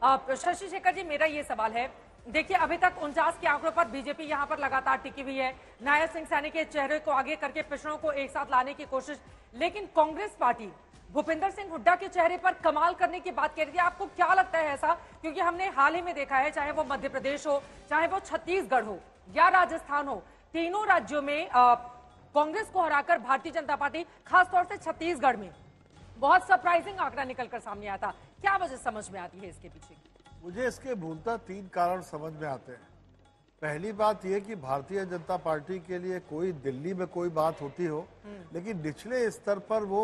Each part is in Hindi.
शशि शेखर जी, मेरा ये सवाल है, देखिए अभी तक 49 के आंकड़ों पर बीजेपी यहां पर लगातार टिकी हुई है। नायर सिंह सैनी के चेहरे को आगे करके पिछड़ों को एक साथ लाने की कोशिश, लेकिन कांग्रेस पार्टी भूपिंदर सिंह हुड्डा के चेहरे पर कमाल करने की बात कह रही थी। आपको क्या लगता है ऐसा? क्योंकि हमने हाल ही में देखा है, चाहे वो मध्य प्रदेश हो, चाहे वो छत्तीसगढ़ हो या राजस्थान हो, तीनों राज्यों में कांग्रेस को हराकर भारतीय जनता पार्टी, खासतौर से छत्तीसगढ़ में बहुत सरप्राइजिंग आंकड़ा निकलकर सामने आता। क्या वजह समझ में आती है इसके पीछे? मुझे इसके मूलतः 3 कारण समझ में आते हैं। पहली बात यह कि भारतीय जनता पार्टी के लिए कोई दिल्ली में कोई बात होती हो, लेकिन निचले स्तर पर वो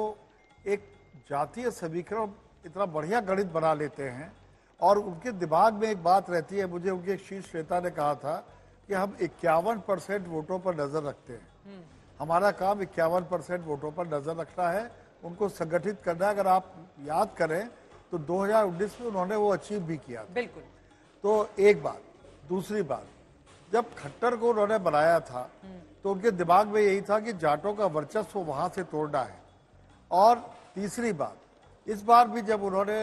एक जातीय समीकरण इतना बढ़िया गणित बना लेते हैं और उनके दिमाग में एक बात रहती है। मुझे उनके एक शीर्ष नेता ने कहा था कि हम 51% वोटों पर नजर रखते हैं। हमारा काम 51% वोटों पर नजर रखना है, उनको संगठित करना है। अगर आप याद करें तो 2019 में उन्होंने वो अचीव भी किया। बिल्कुल। तो एक बात। दूसरी बात, जब खट्टर को उन्होंने बनाया था तो उनके दिमाग में यही था कि जाटों का वर्चस्व वहां से तोड़ना है। और तीसरी बात, इस बार भी जब उन्होंने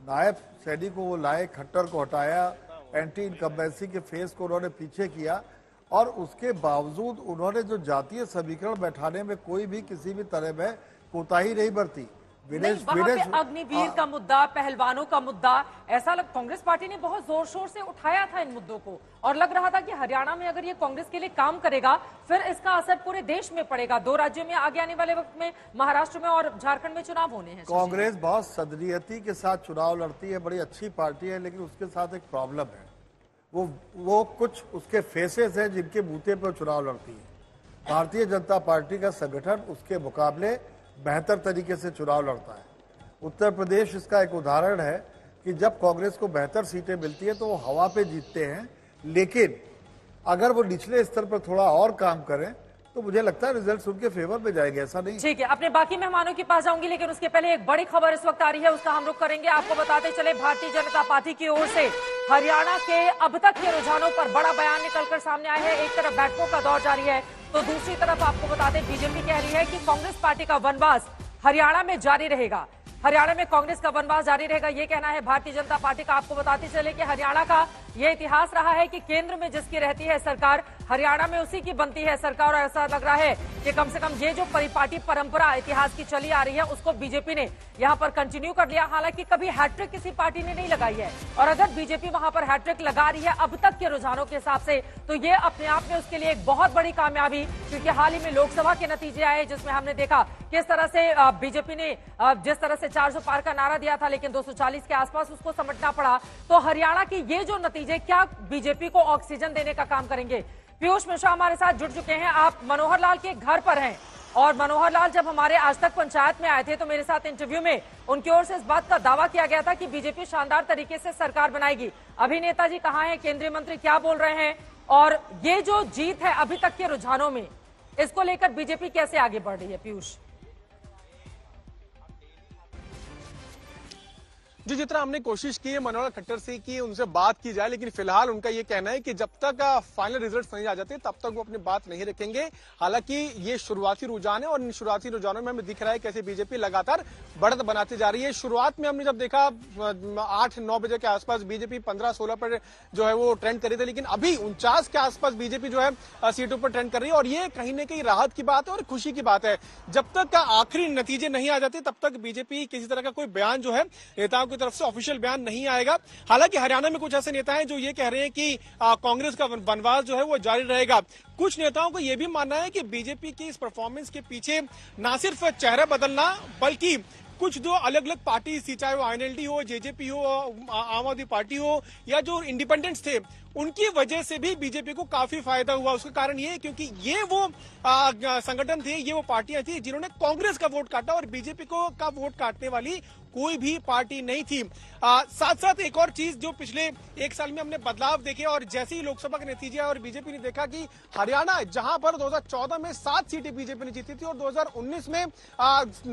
नायब सैनी को वो लाए, खट्टर को हटाया, एंटी इनकम्बेंसी के फेस को उन्होंने पीछे किया और उसके बावजूद उन्होंने जो जातीय समीकरण बैठाने में कोई भी किसी भी तरह में कोताही नहीं बरती। अग्निवीर का मुद्दा, पहलवानों का मुद्दा, ऐसा कांग्रेस पार्टी ने बहुत जोर शोर से उठाया था इन मुद्दों को और लग रहा था कि हरियाणा में अगर ये कांग्रेस के लिए काम करेगा फिर इसका असर पूरे देश में पड़ेगा। 2 राज्यों में आगे आने वाले वक्त में महाराष्ट्र में और झारखंड में चुनाव होने हैं। कांग्रेस बहुत सदनीयती के साथ चुनाव लड़ती है, बड़ी अच्छी पार्टी है, लेकिन उसके साथ एक प्रॉब्लम है। वो कुछ उसके फेसेस हैं जिनके बूते पर चुनाव लड़ती है। भारतीय जनता पार्टी का संगठन उसके मुकाबले बेहतर तरीके से चुनाव लड़ता है। उत्तर प्रदेश इसका एक उदाहरण है कि जब कांग्रेस को बेहतर सीटें मिलती है तो वो हवा पे जीतते हैं, लेकिन अगर वो निचले स्तर पर थोड़ा और काम करें तो मुझे लगता है रिजल्ट्स उनके फेवर में जाएंगे। ऐसा नहीं। ठीक है, अपने बाकी मेहमानों के पास जाऊंगी, लेकिन उसके पहले एक बड़ी खबर इस वक्त आ रही है, उसका हम रुख करेंगे। आपको बताते चले, भारतीय जनता पार्टी की ओर से हरियाणा के अब तक के रुझानों पर बड़ा बयान निकलकर सामने आया है। एक तरफ बैठकों का दौर जारी है तो दूसरी तरफ आपको बता दें, बीजेपी कह रही है कि कांग्रेस पार्टी का वनवास हरियाणा में जारी रहेगा। हरियाणा में कांग्रेस का वनवास जारी रहेगा, ये कहना है भारतीय जनता पार्टी का। आपको बताते चले कि हरियाणा का ये इतिहास रहा है कि केंद्र में जिसकी रहती है सरकार, हरियाणा में उसी की बनती है सरकार। और ऐसा लग रहा है कि कम से कम ये जो परिपाटी परंपरा इतिहास की चली आ रही है उसको बीजेपी ने यहां पर कंटिन्यू कर लिया। हालांकि कभी हैट्रिक किसी पार्टी ने नहीं लगाई है, और अगर बीजेपी वहां पर हैट्रिक लगा रही है अब तक के रुझानों के हिसाब से, तो ये अपने आप में उसके लिए एक बहुत बड़ी कामयाबी। क्योंकि हाल ही में लोकसभा के नतीजे आए जिसमें हमने देखा किस तरह से बीजेपी ने जिस तरह से 400 पार का नारा दिया था, लेकिन 240 के आसपास उसको समटना पड़ा। तो हरियाणा की ये जो नतीजे क्या बीजेपी को ऑक्सीजन देने का काम करेंगे? पीयूष मिश्रा हमारे साथ जुड़ चुके हैं। आप मनोहर लाल के घर पर हैं और मनोहर लाल जब हमारे आज तक पंचायत में आए थे तो मेरे साथ इंटरव्यू में उनकी ओर से इस बात का दावा किया गया था कि बीजेपी शानदार तरीके से सरकार बनाएगी। अभी नेताजी कहां हैं, केंद्रीय मंत्री क्या बोल रहे हैं, और ये जो जीत है अभी तक के रुझानों में, इसको लेकर बीजेपी कैसे आगे बढ़ रही है? पीयूष जी, जितना हमने कोशिश की है मनोहर खट्टर से कि उनसे बात की जाए, लेकिन फिलहाल उनका ये कहना है कि जब तक फाइनल रिजल्ट नहीं आ जाते तब तक वो अपनी बात नहीं रखेंगे। हालांकि ये शुरुआती रुझान है और इन शुरुआती रुझानों में हमें दिख रहा है कैसे बीजेपी लगातार बढ़त बनाती जा रही है। शुरुआत में हमने जब देखा 8-9 बजे के आसपास बीजेपी 15-16 पर जो है वो ट्रेंड कर रही थी, लेकिन अभी 49 के आसपास बीजेपी जो है सीटों पर ट्रेंड कर रही है। और ये कहीं ना कहीं राहत की बात है और खुशी की बात है। जब तक आखिरी नतीजे नहीं आ जाते तब तक बीजेपी किसी तरह का कोई बयान जो है नेताओं की तरफ से ऑफिशियल बयान नहीं आएगा। हालांकि हरियाणा में कुछ ऐसे नेता हैं जो ये कह रहे हैं कि कांग्रेस का वनवास जो है वो जारी रहेगा। कुछ नेताओं को यह भी मानना है कि बीजेपी की इस परफॉर्मेंस के पीछे ना सिर्फ चेहरा बदलना बल्कि कुछ जो अलग अलग पार्टी थी, चाहे वो आईएनएलडी हो, जेजेपी हो, आम आदमी पार्टी हो या जो इंडिपेंडेंट्स थे, उनकी वजह से भी बीजेपी को काफी फायदा हुआ। उसका कारण ये है क्योंकि ये वो संगठन थे, ये वो पार्टियां थी जिन्होंने कांग्रेस का वोट काटा और बीजेपी को का वोट काटने वाली कोई भी पार्टी नहीं थी। साथ साथ एक और चीज जो पिछले 1 साल में हमने बदलाव देखे और जैसे ही लोकसभा के नतीजे आए और बीजेपी ने देखा कि हरियाणा जहां पर 2014 में 7 सीटें बीजेपी ने जीती थी और 2019 में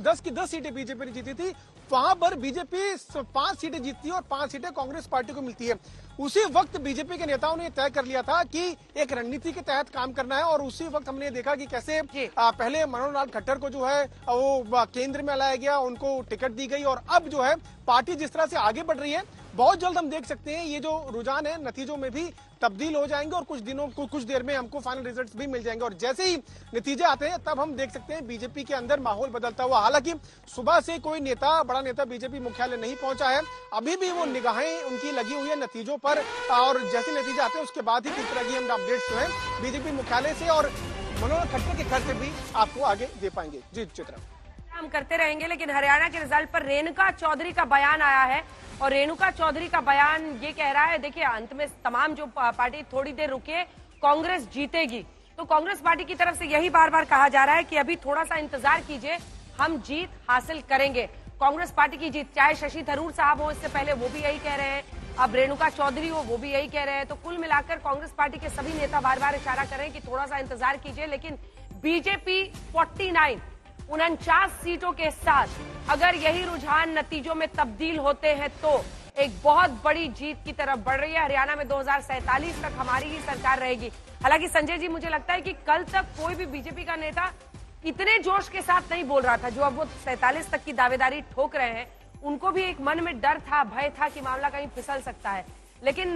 10 की 10 सीटें बीजेपी ने जीती थी, वहां पर बीजेपी 5 सीटें जीतती है और 5 सीटें कांग्रेस पार्टी को मिलती है। उसी वक्त बीजेपी के नेताओं ने तय कर लिया था कि एक रणनीति के तहत काम करना है और उसी वक्त हमने देखा कि कैसे पहले मनोहर लाल खट्टर को जो है वो केंद्र में लाया गया, उनको टिकट दी गई और अब जो है पार्टी जिस तरह से आगे बढ़ रही है बहुत जल्द हम देख सकते हैं ये जो रुझान है नतीजों में भी तब्दील हो जाएंगे और कुछ देर में हमको फाइनल रिजल्ट्स भी मिल जाएंगे और जैसे ही नतीजे आते हैं तब हम देख सकते हैं बीजेपी के अंदर माहौल बदलता हुआ। हालांकि सुबह से कोई बड़ा नेता बीजेपी मुख्यालय नहीं पहुंचा है, अभी भी वो निगाहें उनकी लगी हुई है नतीजों पर और जैसे नतीजे आते हैं उसके बाद ही किस तरह की हम अपडेट्स जो है बीजेपी मुख्यालय से और मनोहर खट्टर के घर से भी आपको आगे दे पाएंगे। जी चित्रा, हम करते रहेंगे, लेकिन हरियाणा के रिजल्ट पर रेणुका चौधरी का बयान आया है और रेणुका चौधरी का बयान ये कह रहा है, देखिए अंत में तमाम जो पार्टी थोड़ी देर रुके, कांग्रेस जीतेगी। तो कांग्रेस पार्टी की तरफ से यही बार बार कहा जा रहा है कि अभी थोड़ा सा इंतजार कीजिए, हम जीत हासिल करेंगे। कांग्रेस पार्टी की जीत, चाहे शशि थरूर साहब हो, इससे पहले वो भी यही कह रहे हैं, अब रेणुका चौधरी हो वो भी यही कह रहे हैं। तो कुल मिलाकर कांग्रेस पार्टी के सभी नेता बार बार इशारा कर रहे हैं कि थोड़ा सा इंतजार कीजिए। लेकिन बीजेपी 49 सीटों के साथ अगर यही रुझान नतीजों में तब्दील होते हैं तो एक बहुत बड़ी जीत की तरफ बढ़ रही है। हरियाणा में 2047 तक हमारी ही सरकार रहेगी। हालांकि संजय जी, मुझे लगता है कि कल तक कोई भी बीजेपी का नेता इतने जोश के साथ नहीं बोल रहा था जो अब वो 47 तक की दावेदारी ठोक रहे हैं। उनको भी एक मन में डर था, भय था कि मामला कहीं फिसल सकता है। लेकिन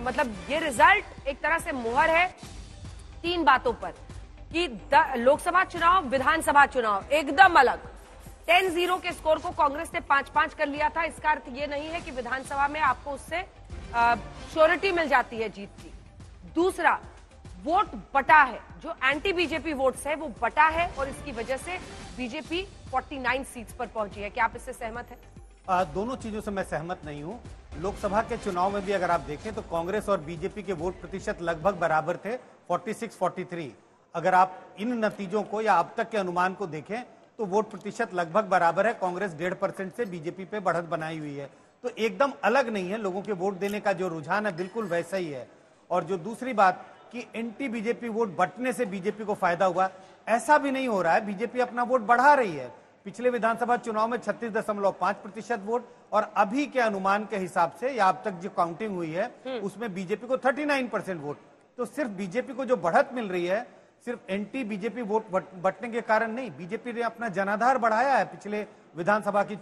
मतलब ये रिजल्ट एक तरह से मुहर है 3 बातों पर कि लोकसभा चुनाव, विधानसभा चुनाव एकदम अलग। 10-0 के स्कोर को कांग्रेस ने 5-5 कर लिया था। इसका अर्थ ये नहीं है कि विधानसभा में आपको उससे श्योरिटी मिल जाती है जीत की। दूसरा, वोट बटा है, जो एंटी बीजेपी वोट्स है वो बटा है और इसकी वजह से बीजेपी 49 सीट्स पर पहुंची है। क्या आप इससे सहमत हैं? दोनों चीजों से मैं सहमत नहीं हूं। लोकसभा के चुनाव में भी अगर आप देखें तो कांग्रेस और बीजेपी के वोट प्रतिशत लगभग बराबर थे, 46-43। अगर आप इन नतीजों को या अब तक के अनुमान को देखें तो वोट प्रतिशत लगभग बराबर है। कांग्रेस 1.5% से बीजेपी पे बढ़त बनाई हुई है, तो एकदम अलग नहीं है। लोगों के वोट देने का जो रुझान है बिल्कुल वैसा ही है। और जो दूसरी बात कि एंटी बीजेपी वोट बंटने से बीजेपी को फायदा हुआ, ऐसा भी नहीं हो रहा है। बीजेपी अपना वोट बढ़ा रही है। पिछले विधानसभा चुनाव में 36.5% वोट और अभी के अनुमान के हिसाब से या अब तक जो काउंटिंग हुई है उसमें बीजेपी को 39% वोट। तो सिर्फ बीजेपी को जो बढ़त मिल रही है सिर्फ एंटी बीजेपी वोट बंटने के कारण नहीं, बीजेपी ने अपना जनाधार बढ़ाया है पिछले विधानसभा की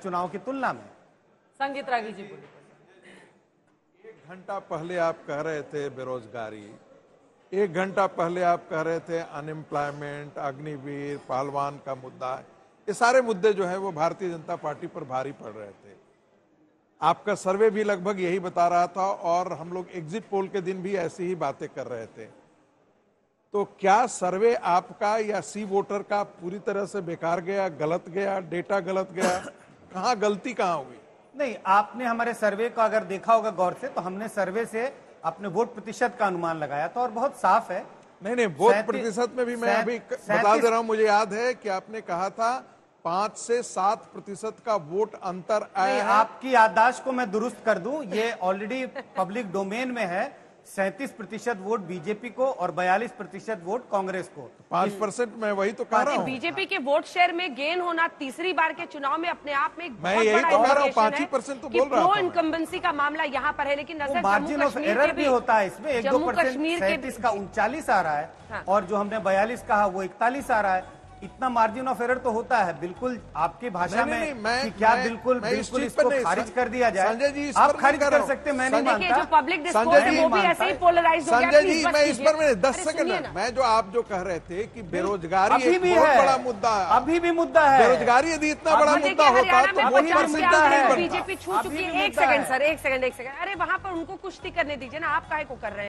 चुनाव की तुलना में। संगीत रागी जी बोलिए। 1 घंटा पहले आप कह रहे थे बेरोजगारी, 1 घंटा पहले आप कह रहे थे अनएम्प्लॉयमेंट, अग्निवीर, पहलवान का मुद्दा, ये सारे मुद्दे जो है वो भारतीय जनता पार्टी पर भारी पड़ रहे थे। आपका सर्वे भी लगभग यही बता रहा था और हम लोग एग्जिट पोल के दिन भी ऐसी ही बातें कर रहे थे। तो क्या सर्वे आपका या सी वोटर का पूरी तरह से बेकार गया, गलत गया, डेटा गलत गया? कहाँ गलती कहाँ हुई? नहीं, आपने हमारे सर्वे को अगर देखा होगा गौर से तो हमने सर्वे से अपने वोट प्रतिशत का अनुमान लगाया था और बहुत साफ है। नहीं, वोट प्रतिशत में भी मैं अभी बता दे रहा हूं, मुझे याद है कि आपने कहा था 5 से 7% का वोट अंतर आया है। आपकी याददाश्त को मैं दुरुस्त कर दूं, ये ऑलरेडी पब्लिक डोमेन में है। 37% वोट बीजेपी को और 42% वोट कांग्रेस को। 5% मैं वही तो कह रहा हूँ। बीजेपी के वोट शेयर में गेन होना तीसरी बार के चुनाव में अपने आप में एक मैं बहुत यही बड़ा तो कह रहा हूँ, इंडिकेशन 5% तो है कि बोल रहा था प्रो मैं। इनकम्बेंसी का मामला यहाँ पर है। लेकिन नजर मार्जिन ऑफ एरर भी होता है इसमें, 1-2%। कश्मीर के 37 का 39 आ रहा है और जो हमने 42 कहा वो 41 आ रहा है। इतना मार्जिन ऑफ एरर तो होता है। बिल्कुल आपकी भाषा में कि क्या बिल्कुल इसको खारिज कर दिया जाए। संजय जी, आप खारिज कर सकते, मैं नहीं मानता। जो पब्लिक डिस्कोर्स है वो भी ऐसे ही पोलराइज्ड हो गया। संजय जी, मैं इस पर 10 सेकंड, मैं जो आप जो कह रहे थे कि बेरोजगारी एक बहुत बड़ा मुद्दा है, अभी भी मुद्दा है। बेरोजगारी यदि इतना बड़ा मुद्दा होता तो वही बीजेपी छू चुकी है। एक सेकंड सर, एक सेकंड। अरे वहां पर उनको कुश्ती करने दीजिए ना, आप काहे को कर रहे हैं?